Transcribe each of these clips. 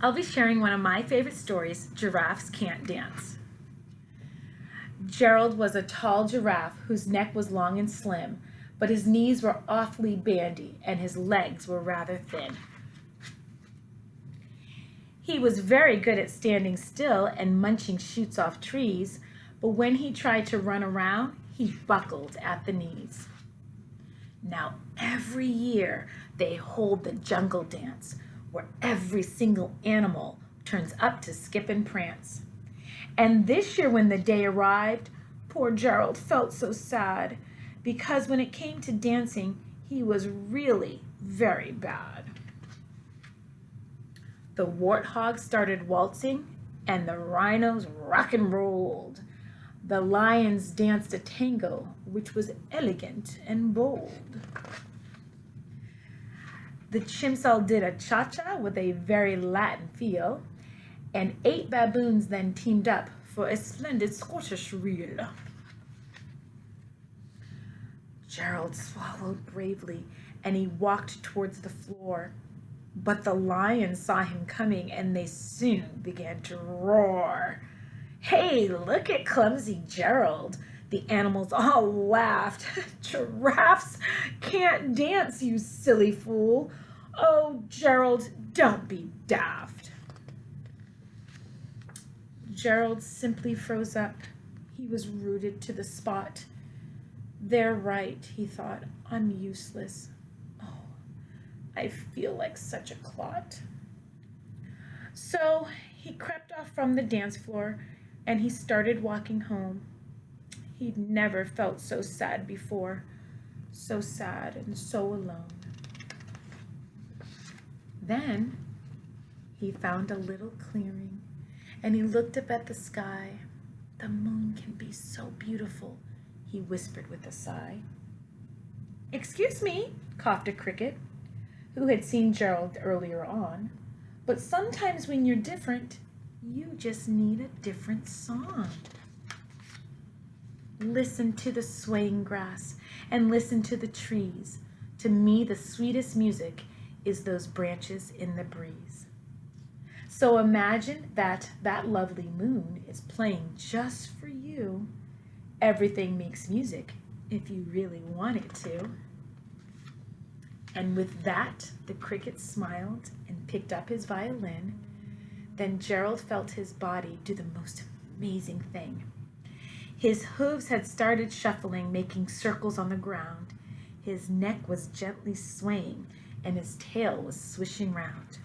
I'll be sharing one of my favorite stories, Giraffes Can't Dance. Gerald was a tall giraffe whose neck was long and slim, but his knees were awfully bandy and his legs were rather thin. He was very good at standing still and munching shoots off trees, but when he tried to run around, he buckled at the knees. Now, every year they hold the jungle dance, where every single animal turns up to skip and prance. And this year when the day arrived, poor Gerald felt so sad, because when it came to dancing, he was really very bad. The warthogs started waltzing, and the rhinos rock and rolled. The lions danced a tango, which was elegant and bold. The chimps all did a cha-cha with a very Latin feel, and 8 baboons then teamed up for a splendid Scottish reel. Gerald swallowed bravely, and he walked towards the floor. But the lions saw him coming, and they soon began to roar. "Hey, look at clumsy Gerald!" The animals all laughed. "Giraffes can't dance, you silly fool. Oh, Gerald, don't be daft." Gerald simply froze up. He was rooted to the spot. "They're right," he thought. "I'm useless. Oh, I feel like such a clot." So he crept off from the dance floor and he started walking home. He'd never felt so sad before, so sad and so alone. Then he found a little clearing and he looked up at the sky. "The moon can be so beautiful," he whispered with a sigh. "Excuse me," coughed a cricket, who had seen Gerald earlier on, "but sometimes when you're different, you just need a different song." Listen to the swaying grass and listen to the trees. To me, the sweetest music is those branches in the breeze. So imagine that lovely moon is playing just for you. Everything makes music if you really want it to. And with that, the cricket smiled and picked up his violin. Then Gerald felt his body do the most amazing thing. His hooves had started shuffling, making circles on the ground. His neck was gently swaying, and his tail was swishing round.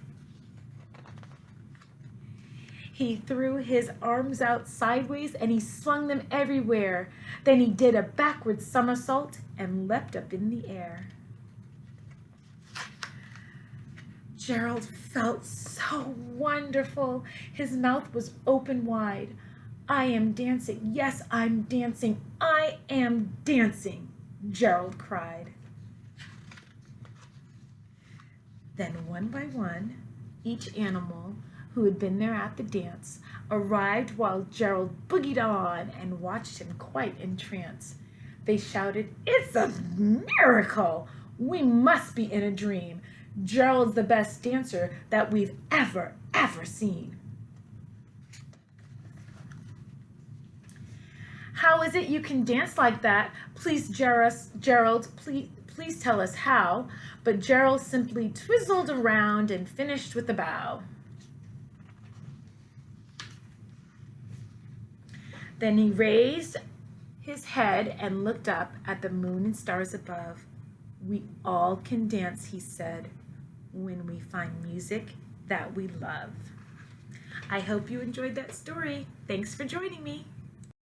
He threw his arms out sideways, and he swung them everywhere. Then he did a backward somersault and leapt up in the air. Gerald felt so wonderful. His mouth was open wide. "I am dancing. Yes, I'm dancing. I am dancing," Gerald cried. Then one by one, each animal who had been there at the dance arrived while Gerald boogied on and watched him quite entranced. They shouted, "It's a miracle! We must be in a dream. Gerald's the best dancer that we've ever seen." "How is it you can dance like that? Please, Gerald, please tell us how." But Gerald simply twizzled around and finished with a bow. Then he raised his head and looked up at the moon and stars above. "We all can dance," he said, "when we find music that we love." I hope you enjoyed that story. Thanks for joining me.